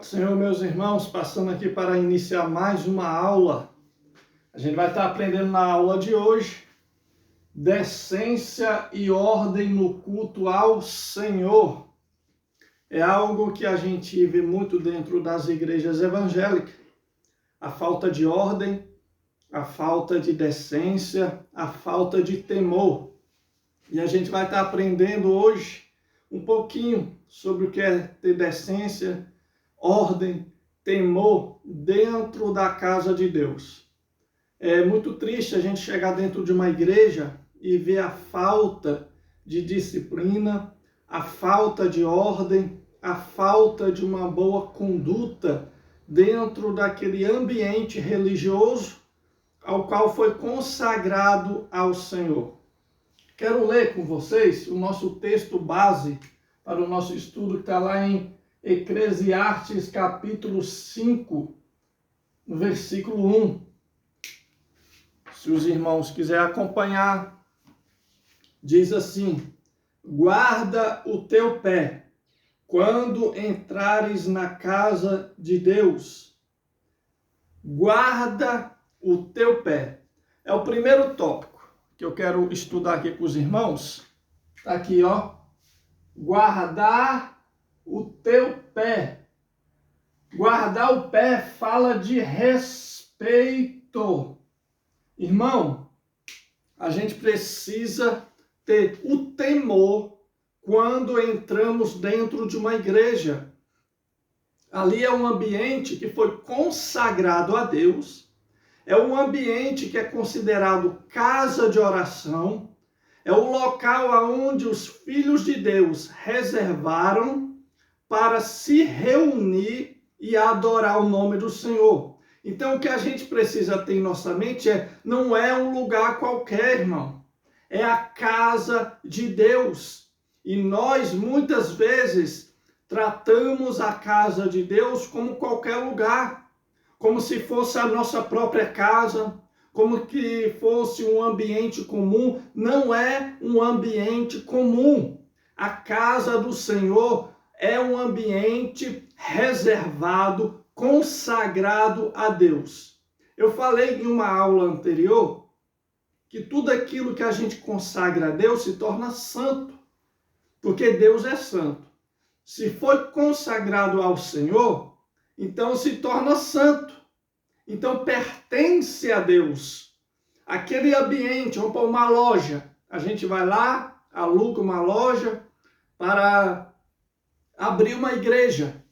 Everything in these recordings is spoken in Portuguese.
Senhor, meus irmãos, passando aqui para iniciar mais uma aula. A gente vai estar aprendendo na aula de hoje decência e ordem no culto ao Senhor. É algo que a gente vê muito dentro das igrejas evangélicas. A falta de ordem, a falta de decência, a falta de temor. E a gente vai estar aprendendo hoje um pouquinho sobre o que é ter decência, ordem, temor dentro da casa de Deus. É muito triste a gente chegar dentro de uma igreja e ver a falta de disciplina, a falta de ordem, a falta de uma boa conduta dentro daquele ambiente religioso ao qual foi consagrado ao Senhor. Quero ler com vocês o nosso texto base para o nosso estudo que está lá em Eclesiastes capítulo 5, no versículo 1. Se os irmãos quiserem acompanhar, diz assim: guarda o teu pé quando entrares na casa de Deus. Guarda o teu pé. É o primeiro tópico que eu quero estudar aqui com os irmãos. Está aqui, ó. Guardar o teu pé. Guardar o pé fala de respeito. Irmão, a gente precisa ter o temor quando entramos dentro de uma igreja. Ali é um ambiente que foi consagrado a Deus, é um ambiente que é considerado casa de oração, é o local onde os filhos de Deus reservaram para se reunir e adorar o nome do Senhor. Então, o que a gente precisa ter em nossa mente não é um lugar qualquer, irmão. É a casa de Deus. E nós, muitas vezes, tratamos a casa de Deus como qualquer lugar. Como se fosse a nossa própria casa, como que fosse um ambiente comum. Não é um ambiente comum. A casa do Senhor é um ambiente reservado, consagrado a Deus. Eu falei em uma aula anterior que tudo aquilo que a gente consagra a Deus se torna santo, porque Deus é santo. Se foi consagrado ao Senhor, então se torna santo. Então pertence a Deus. Aquele ambiente, vamos para uma loja, a gente vai lá, aluga uma loja para abrir uma igreja.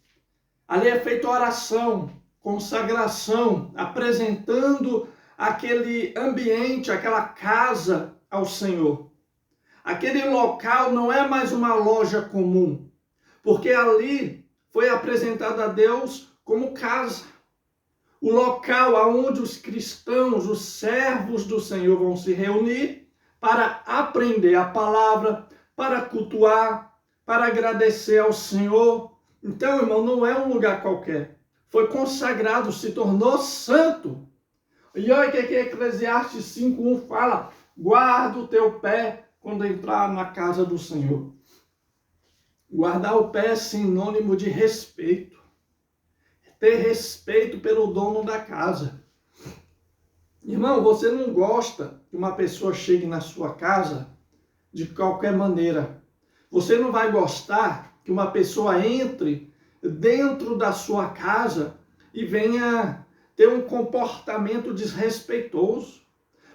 Ali é feita oração, consagração, apresentando aquele ambiente, aquela casa ao Senhor. Aquele local não é mais uma loja comum, porque ali foi apresentado a Deus como casa. O local onde os cristãos, os servos do Senhor vão se reunir para aprender a palavra, para cultuar, para agradecer ao Senhor. Então, irmão, não é um lugar qualquer. Foi consagrado, se tornou santo. E olha o que Eclesiastes 5:1 fala: guarda o teu pé quando entrar na casa do Senhor. Guardar o pé é sinônimo de respeito. Ter respeito pelo dono da casa. Irmão, você não gosta que uma pessoa chegue na sua casa de qualquer maneira. Você não vai gostar que uma pessoa entre dentro da sua casa e venha ter um comportamento desrespeitoso.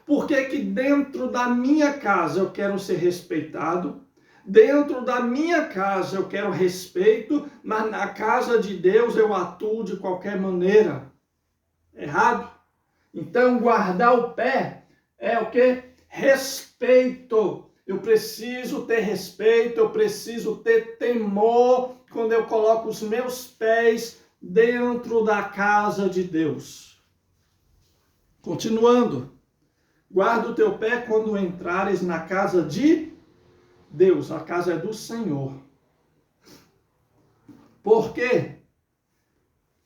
Por que que dentro da minha casa eu quero ser respeitado? Dentro da minha casa eu quero respeito, mas na casa de Deus eu atuo de qualquer maneira. Errado? Então guardar o pé é o quê? Respeito. Eu preciso ter respeito, eu preciso ter temor quando eu coloco os meus pés dentro da casa de Deus. Continuando. Guarda o teu pé quando entrares na casa de Deus. A casa é do Senhor. Porque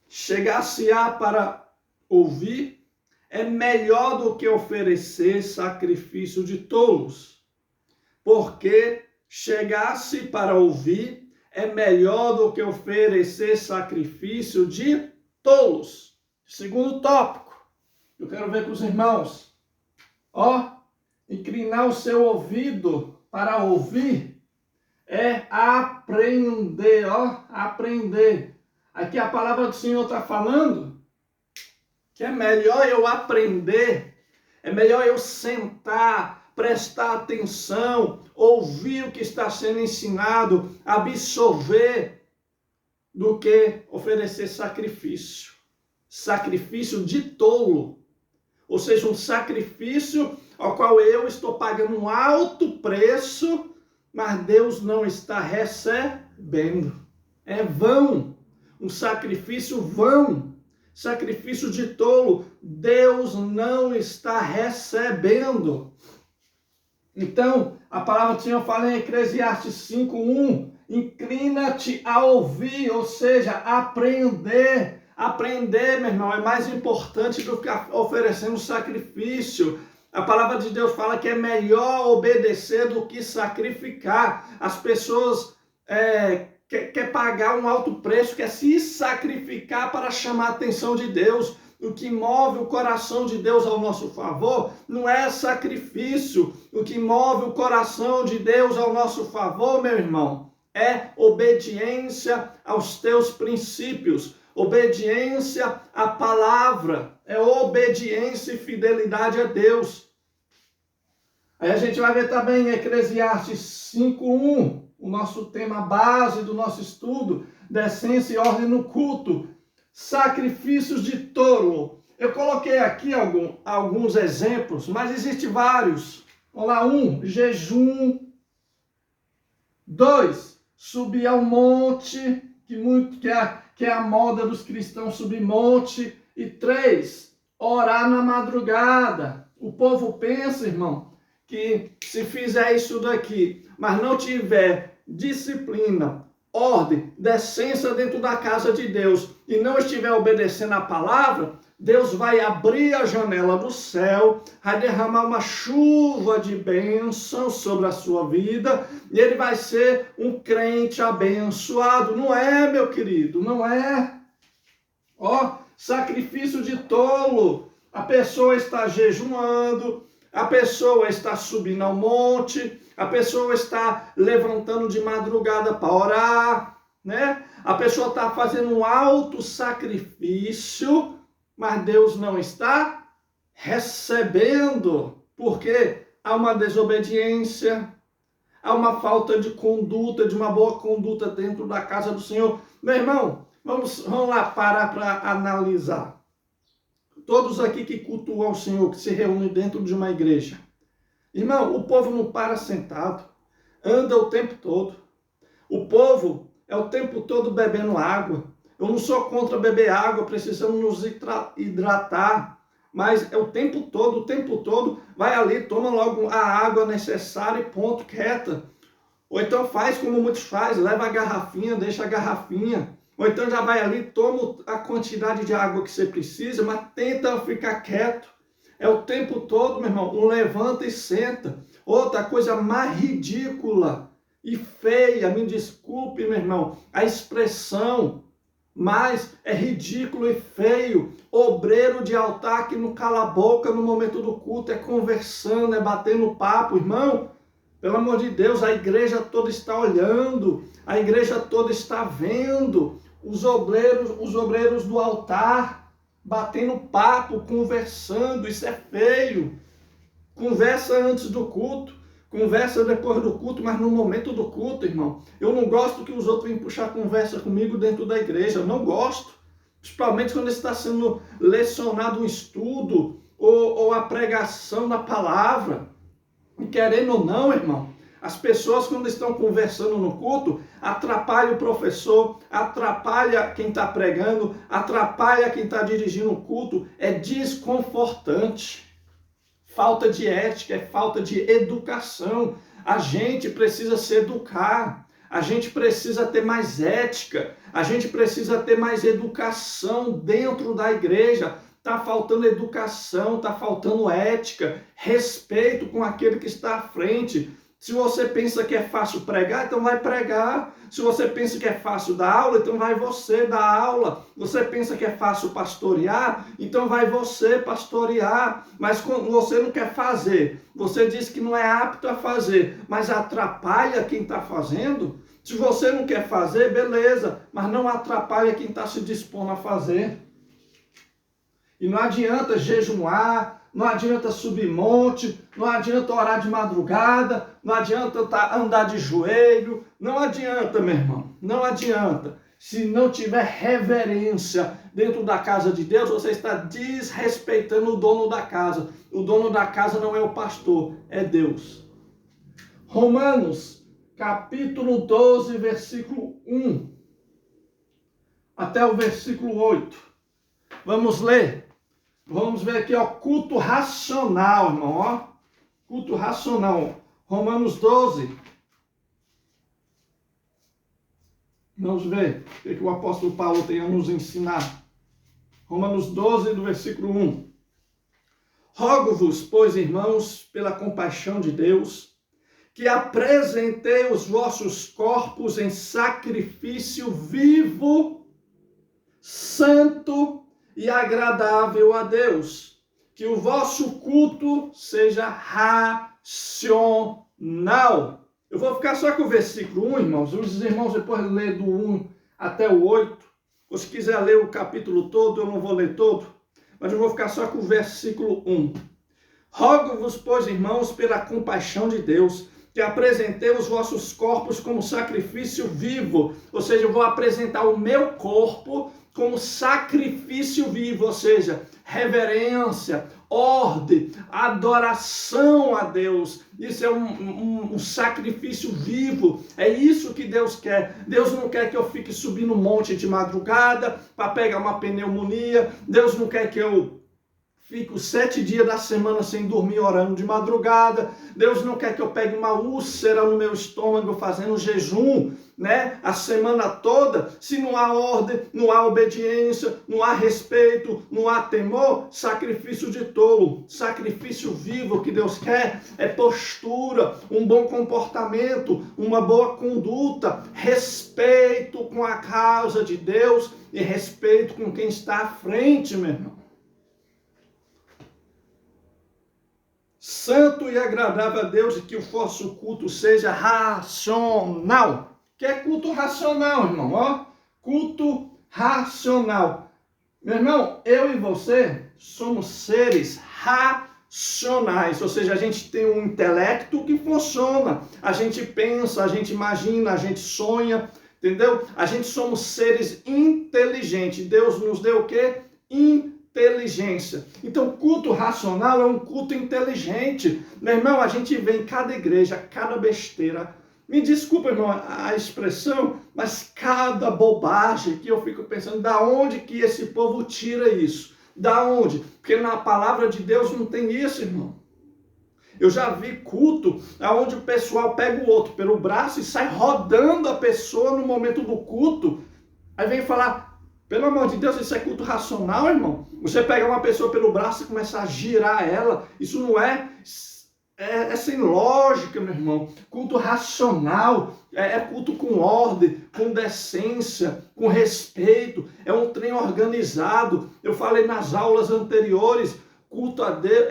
chegar-se-á para ouvir é melhor do que oferecer sacrifício de tolos. Porque chegar-se para ouvir é melhor do que oferecer sacrifício de tolos. Segundo tópico, eu quero ver com os irmãos. Inclinar o seu ouvido para ouvir é aprender, aprender. Aqui a palavra do Senhor está falando que é melhor eu aprender, é melhor eu sentar, prestar atenção, ouvir o que está sendo ensinado, absorver, do que oferecer sacrifício. Sacrifício de tolo. Ou seja, um sacrifício ao qual eu estou pagando um alto preço, mas Deus não está recebendo. É vão. Um sacrifício vão. Sacrifício de tolo. Deus não está recebendo. Então, a palavra do Senhor fala em Eclesiastes 5:1. Inclina-te a ouvir, ou seja, aprender. Aprender, meu irmão, é mais importante do que oferecendo sacrifício. A palavra de Deus fala que é melhor obedecer do que sacrificar. As pessoas quer pagar um alto preço, quer se sacrificar para chamar a atenção de Deus. O que move o coração de Deus ao nosso favor não é sacrifício. O que move o coração de Deus ao nosso favor, meu irmão, é obediência aos teus princípios. Obediência à palavra, é obediência e fidelidade a Deus. Aí a gente vai ver também em Eclesiastes 5:1, o nosso tema base do nosso estudo, decência e ordem no culto, sacrifícios de tolo. Eu coloquei aqui alguns exemplos, mas existem vários. Vamos lá, 1, jejum. 2, subir ao monte, que é a moda dos cristãos subir monte. E 3, orar na madrugada. O povo pensa, irmão, que se fizer isso daqui, mas não tiver disciplina, ordem, decência dentro da casa de Deus e não estiver obedecendo a palavra, Deus vai abrir a janela do céu, vai derramar uma chuva de bênção sobre a sua vida e ele vai ser um crente abençoado. Não é, meu querido, não é. Sacrifício de tolo. A pessoa está jejuando, a pessoa está subindo ao monte, a pessoa está levantando de madrugada para orar, né? A pessoa está fazendo um alto sacrifício, mas Deus não está recebendo, porque há uma desobediência, há uma falta de conduta, de uma boa conduta dentro da casa do Senhor. Meu irmão, vamos lá parar para analisar. Todos aqui que cultuam o Senhor, que se reúnem dentro de uma igreja. Irmão, o povo não para sentado, anda o tempo todo. O povo é o tempo todo bebendo água. Eu não sou contra beber água, precisamos nos hidratar, mas é o tempo todo, vai ali, toma logo a água necessária e ponto, quieta. Ou então faz como muitos fazem, leva a garrafinha, deixa a garrafinha. Ou então já vai ali, toma a quantidade de água que você precisa, mas tenta ficar quieto. É o tempo todo, meu irmão, um levanta e senta. Outra coisa mais ridícula e feia, me desculpe, meu irmão, a expressão, mas é ridículo e feio. Obreiro de altar que não cala a boca no momento do culto, é conversando, é batendo papo, irmão. Pelo amor de Deus, a igreja toda está olhando, a igreja toda está vendo os obreiros do altar batendo papo, conversando. Isso é feio. Conversa antes do culto, conversa depois do culto, mas no momento do culto, irmão, eu não gosto que os outros venham puxar conversa comigo dentro da igreja, eu não gosto. Principalmente quando está sendo lecionado um estudo ou a pregação da palavra. E querendo ou não, irmão, as pessoas quando estão conversando no culto, atrapalha o professor, atrapalha quem está pregando, atrapalha quem está dirigindo o culto, é desconfortante. Falta de ética, é falta de educação. A gente precisa se educar, a gente precisa ter mais ética, a gente precisa ter mais educação dentro da igreja. Está faltando educação, está faltando ética, respeito com aquele que está à frente. Se você pensa que é fácil pregar, então vai pregar. Se você pensa que é fácil dar aula, então vai você dar aula. Você pensa que é fácil pastorear, então vai você pastorear. Mas quando você não quer fazer, você diz que não é apto a fazer, mas atrapalha quem está fazendo. Se você não quer fazer, beleza, mas não atrapalha quem está se dispondo a fazer. E não adianta jejuar, não adianta subir monte, não adianta orar de madrugada, não adianta andar de joelho, não adianta, meu irmão, não adianta. Se não tiver reverência dentro da casa de Deus, você está desrespeitando o dono da casa. O dono da casa não é o pastor, é Deus. Romanos, capítulo 12, versículo 1, até o versículo 8. Vamos ler. Vamos ver aqui, ó, culto racional, irmão, ó. Culto racional. Romanos 12. Vamos ver o que o apóstolo Paulo tem a nos ensinar. Romanos 12, do versículo 1. Rogo-vos, pois, irmãos, pela compaixão de Deus, que apresentei os vossos corpos em sacrifício vivo, santo e agradável a Deus, que o vosso culto seja racional. Eu vou ficar só com o versículo 1, irmãos. Os irmãos depois ler do 1 até o 8. Ou se quiser ler o capítulo todo, eu não vou ler todo, mas eu vou ficar só com o versículo 1. Rogo-vos, pois, irmãos, pela compaixão de Deus, que apresentei os vossos corpos como sacrifício vivo, ou seja, eu vou apresentar o meu corpo como sacrifício vivo, ou seja, reverência, ordem, adoração a Deus. Isso é um sacrifício vivo, é isso que Deus quer. Deus não quer que eu fique subindo um monte de madrugada para pegar uma pneumonia. Deus não quer que eu fico 7 dias da semana sem dormir, orando de madrugada. Deus não quer que eu pegue uma úlcera no meu estômago fazendo jejum, né? A semana toda. Se não há ordem, não há obediência, não há respeito, não há temor, sacrifício de tolo. Sacrifício vivo que Deus quer é postura, um bom comportamento, uma boa conduta, respeito com a causa de Deus e respeito com quem está à frente, meu irmão. Santo e agradável a Deus, e que o vosso culto seja racional. Que é culto racional, irmão, ó. Culto racional. Meu irmão, eu e você somos seres racionais, ou seja, a gente tem um intelecto que funciona. A gente pensa, a gente imagina, a gente sonha, entendeu? A gente somos seres inteligentes. Deus nos deu o quê? Inteligência. Então, culto racional é um culto inteligente. Meu irmão, a gente vê em cada igreja, cada besteira. Me desculpa, irmão, a expressão, mas cada bobagem que eu fico pensando, da onde que esse povo tira isso? Da onde? Porque na palavra de Deus não tem isso, irmão. Eu já vi culto onde o pessoal pega o outro pelo braço e sai rodando a pessoa no momento do culto. Aí vem falar, pelo amor de Deus, isso é culto racional, irmão? Você pega uma pessoa pelo braço e começa a girar ela. Isso não é sem lógica, meu irmão. Culto racional é culto com ordem, com decência, com respeito. É um trem organizado. Eu falei nas aulas anteriores, culto a Deus,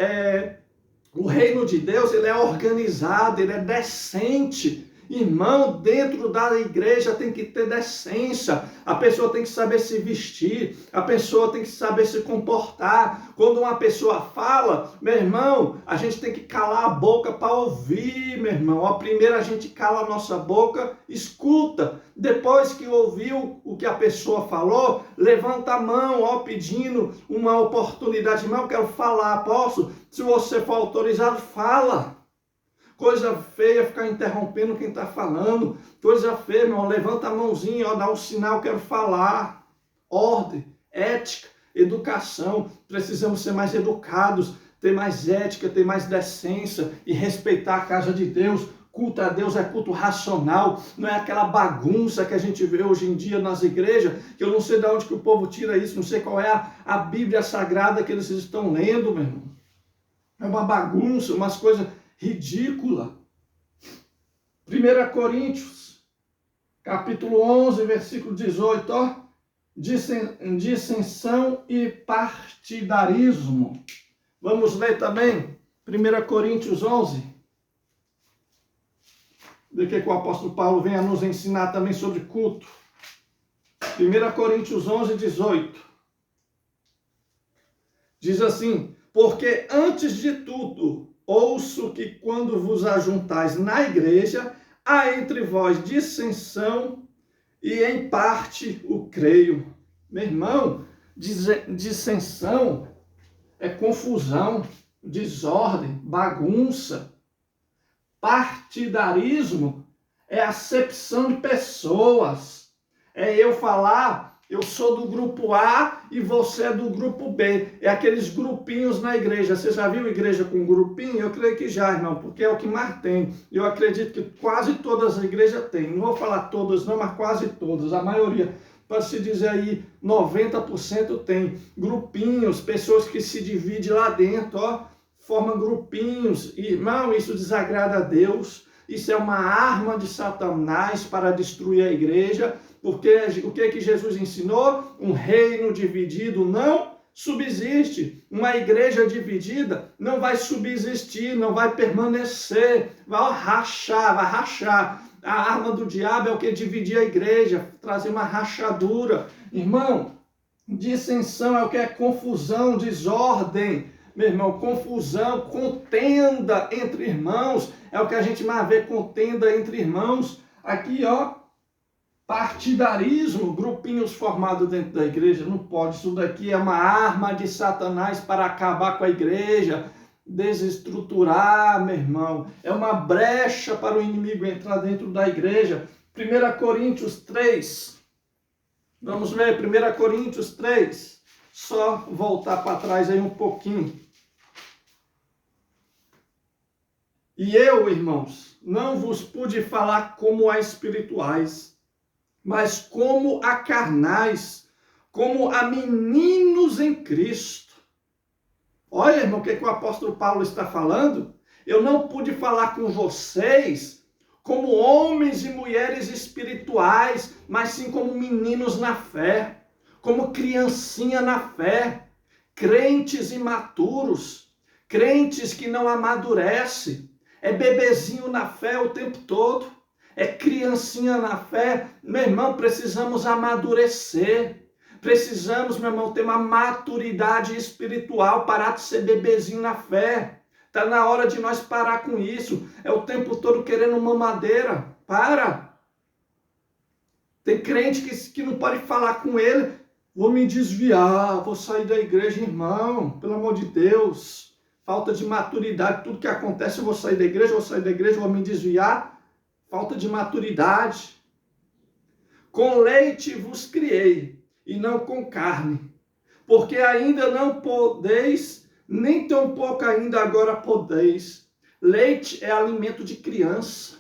o reino de Deus, ele é organizado, ele é decente. Irmão, dentro da igreja tem que ter decência, a pessoa tem que saber se vestir, a pessoa tem que saber se comportar. Quando uma pessoa fala, meu irmão, a gente tem que calar a boca para ouvir, meu irmão. Ó, primeiro a gente cala a nossa boca, escuta. Depois que ouviu o que a pessoa falou, levanta a mão, ó, pedindo uma oportunidade. Irmão, eu quero falar, posso? Se você for autorizado, fala. Coisa feia ficar interrompendo quem está falando. Coisa feia, meu irmão. Levanta a mãozinha, ó, dá um sinal, quero falar. Ordem, ética, educação. Precisamos ser mais educados, ter mais ética, ter mais decência e respeitar a casa de Deus. Culto a Deus é culto racional, não é aquela bagunça que a gente vê hoje em dia nas igrejas, que eu não sei de onde que o povo tira isso, não sei qual é a Bíblia Sagrada que eles estão lendo, meu irmão. É uma bagunça, umas coisas ridícula. 1 Coríntios, capítulo 11, versículo 18, ó. Dissensão e partidarismo. Vamos ler também 1 Coríntios 11. Do que o apóstolo Paulo vem a nos ensinar também sobre culto. 1 Coríntios 11, 18. Diz assim: porque antes de tudo, ouço que quando vos ajuntais na igreja, há entre vós dissensão e em parte o creio. Meu irmão, dissensão é confusão, desordem, bagunça. Partidarismo é acepção de pessoas. É eu falar, eu sou do grupo A e você é do grupo B. É aqueles grupinhos na igreja. Você já viu igreja com grupinho? Eu creio que já, irmão, porque é o que mais tem. Eu acredito que quase todas as igrejas têm. Não vou falar todas não, mas quase todas. A maioria, para se dizer aí, 90% tem grupinhos, pessoas que se dividem lá dentro, ó, formam grupinhos. Irmão, isso desagrada a Deus. Isso é uma arma de Satanás para destruir a igreja. Porque o que Jesus ensinou? Um reino dividido não subsiste. Uma igreja dividida não vai subsistir, não vai permanecer. Vai rachar. A arma do diabo é o que? Dividir a igreja, trazer uma rachadura. Irmão, dissensão é o que? É confusão, desordem. Meu irmão, confusão, contenda entre irmãos. É o que a gente mais vê, contenda entre irmãos. Aqui, ó. Partidarismo, grupinhos formados dentro da igreja, não pode. Isso daqui é uma arma de Satanás para acabar com a igreja, desestruturar, meu irmão. É uma brecha para o inimigo entrar dentro da igreja. 1 Coríntios 3. Vamos ver, 1 Coríntios 3. Só voltar para trás aí um pouquinho. E eu, irmãos, não vos pude falar como a espirituais, mas como a carnais, como a meninos em Cristo. Olha, irmão, o que o apóstolo Paulo está falando? Eu não pude falar com vocês como homens e mulheres espirituais, mas sim como meninos na fé, como criancinha na fé, crentes imaturos, crentes que não amadurecem, é bebezinho na fé o tempo todo. É criancinha na fé. Meu irmão, precisamos amadurecer. Precisamos, meu irmão, ter uma maturidade espiritual, parar de ser bebezinho na fé. Está na hora de nós parar com isso. É o tempo todo querendo mamadeira. Para. Tem crente que não pode falar com ele. Vou me desviar, vou sair da igreja, irmão. Pelo amor de Deus. Falta de maturidade. Tudo que acontece, eu vou sair da igreja, vou me desviar. Falta de maturidade. Com leite vos criei, e não com carne, porque ainda não podeis, nem tampouco ainda agora podeis. Leite é alimento de criança.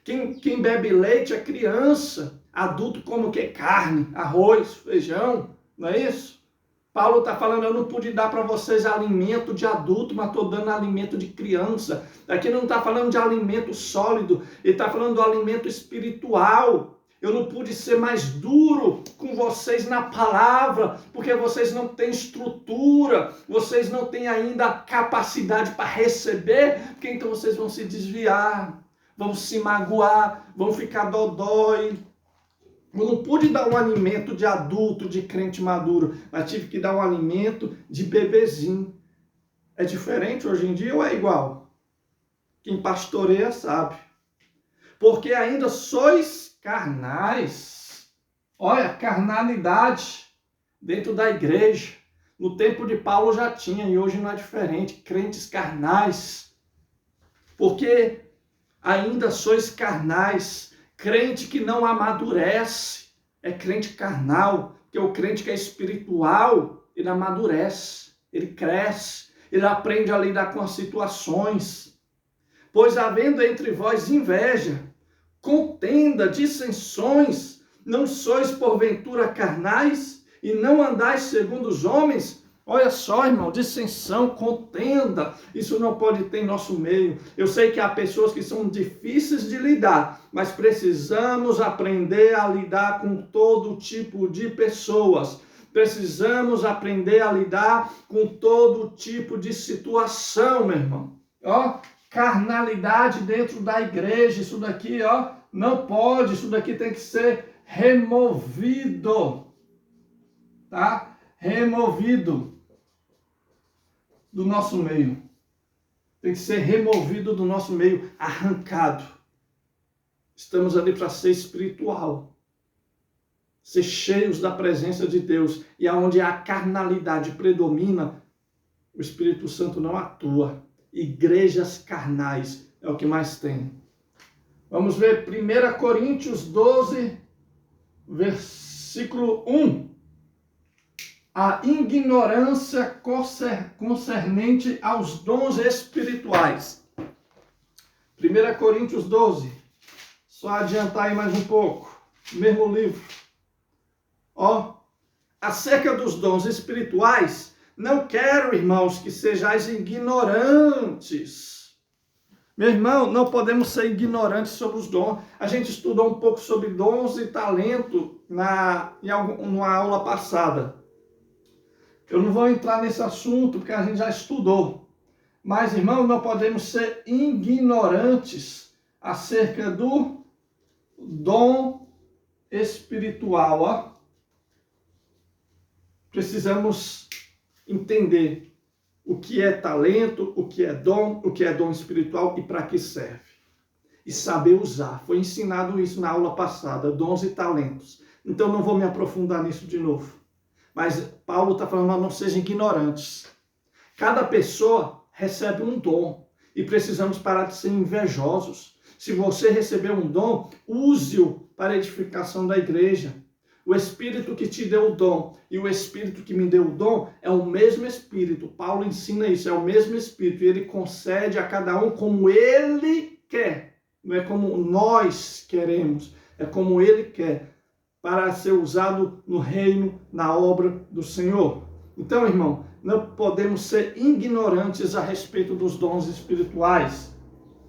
Quem bebe leite é criança. Adulto come o que? Carne, arroz, feijão, não é isso? Paulo está falando, eu não pude dar para vocês alimento de adulto, mas estou dando alimento de criança. Aqui não está falando de alimento sólido, ele está falando do alimento espiritual. Eu não pude ser mais duro com vocês na palavra, porque vocês não têm estrutura, vocês não têm ainda capacidade para receber, porque então vocês vão se desviar, vão se magoar, vão ficar dodói. Eu não pude dar um alimento de adulto, de crente maduro, mas tive que dar um alimento de bebezinho. É diferente hoje em dia ou é igual? Quem pastoreia sabe. Porque ainda sois carnais. Olha, carnalidade dentro da igreja. No tempo de Paulo já tinha e hoje não é diferente. Crentes carnais. Porque ainda sois carnais. Crente que não amadurece é crente carnal, que é o crente que é espiritual, ele amadurece, ele cresce, ele aprende a lidar com as situações. Pois havendo entre vós inveja, contenda, dissensões, não sois porventura carnais e não andais segundo os homens? Olha só, irmão, dissensão, contenda, isso não pode ter em nosso meio. Eu sei que há pessoas que são difíceis de lidar, mas precisamos aprender a lidar com todo tipo de pessoas. Precisamos aprender a lidar com todo tipo de situação, meu irmão. Ó, carnalidade dentro da igreja, isso daqui, ó, não pode, isso daqui tem que ser removido, tá? Removido do nosso meio. Tem que ser removido do nosso meio, arrancado. Estamos ali para ser espiritual, ser cheios da presença de Deus. E aonde a carnalidade predomina, o Espírito Santo não atua. Igrejas carnais é o que mais tem. Vamos ver 1 Coríntios 12, versículo 1. A ignorância concernente aos dons espirituais. 1 Coríntios 12. Só adiantar aí mais um pouco. Mesmo livro. Ó, acerca dos dons espirituais, não quero, irmãos, que sejais ignorantes. Meu irmão, não podemos ser ignorantes sobre os dons. A gente estudou um pouco sobre dons e talento numa aula passada. Eu não vou entrar nesse assunto, porque a gente já estudou. Mas, irmão, não podemos ser ignorantes acerca do dom espiritual. Ó. Precisamos entender o que é talento, o que é dom espiritual e para que serve. E saber usar. Foi ensinado isso na aula passada, dons e talentos. Então, não vou me aprofundar nisso de novo. Mas Paulo está falando, não sejam ignorantes. Cada pessoa recebe um dom e precisamos parar de ser invejosos. Se você receber um dom, use-o para a edificação da igreja. O Espírito que te deu o dom e o Espírito que me deu o dom é o mesmo Espírito. Paulo ensina isso, é o mesmo Espírito. E ele concede a cada um como ele quer. Não é como nós queremos, é como ele quer, para ser usado no reino, na obra do Senhor. Então, irmão, não podemos ser ignorantes a respeito dos dons espirituais.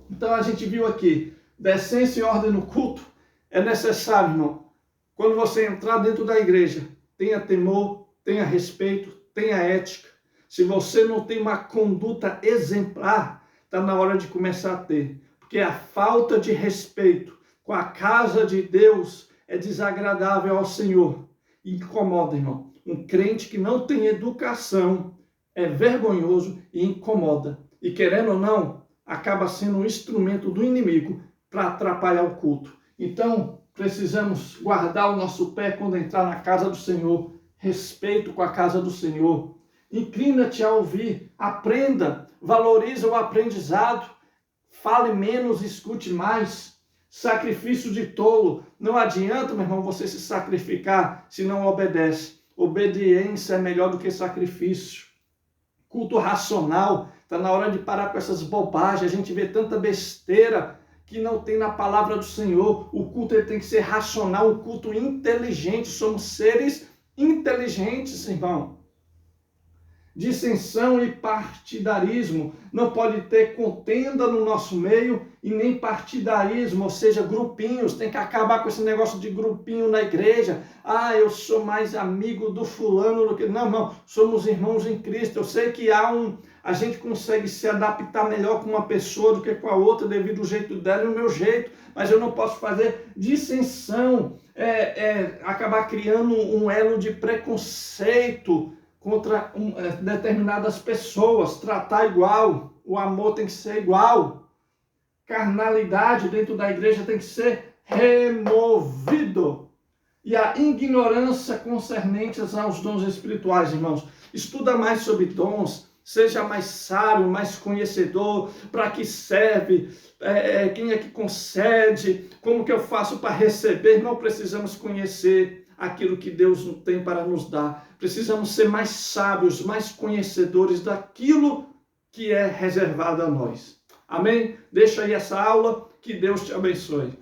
Então, a gente viu aqui, decência e ordem no culto é necessário, irmão. Quando você entrar dentro da igreja, tenha temor, tenha respeito, tenha ética. Se você não tem uma conduta exemplar, está na hora de começar a ter. Porque a falta de respeito com a casa de Deus é desagradável ao Senhor. Incomoda, irmão. Um crente que não tem educação é vergonhoso e incomoda. E querendo ou não, acaba sendo um instrumento do inimigo para atrapalhar o culto. Então, precisamos guardar o nosso pé quando entrar na casa do Senhor. Respeito com a casa do Senhor. Inclina-te a ouvir. Aprenda. Valoriza o aprendizado. Fale menos, escute mais. Sacrifício de tolo. Não adianta, meu irmão, você se sacrificar se não obedece. Obediência é melhor do que sacrifício. Culto racional. Está na hora de parar com essas bobagens. A gente vê tanta besteira que não tem na palavra do Senhor. O culto ele tem que ser racional, um culto inteligente. Somos seres inteligentes, irmão. Dissensão e partidarismo. Não pode ter contenda no nosso meio e nem partidarismo, ou seja, grupinhos. Tem que acabar com esse negócio de grupinho na igreja. Ah, eu sou mais amigo do fulano do que... Não, somos irmãos em Cristo. Eu sei que a gente consegue se adaptar melhor com uma pessoa do que com a outra, devido ao jeito dela e o meu jeito, mas eu não posso fazer dissensão, acabar criando um elo de preconceito contra determinadas pessoas, tratar igual, o amor tem que ser igual, carnalidade dentro da igreja tem que ser removido, e a ignorância concernente aos dons espirituais, irmãos. Estuda mais sobre dons, seja mais sábio, mais conhecedor, para que serve, quem é que concede, como que eu faço para receber. Não precisamos conhecer aquilo que Deus tem para nos dar. Precisamos ser mais sábios, mais conhecedores daquilo que é reservado a nós. Amém? Deixa aí essa aula, que Deus te abençoe.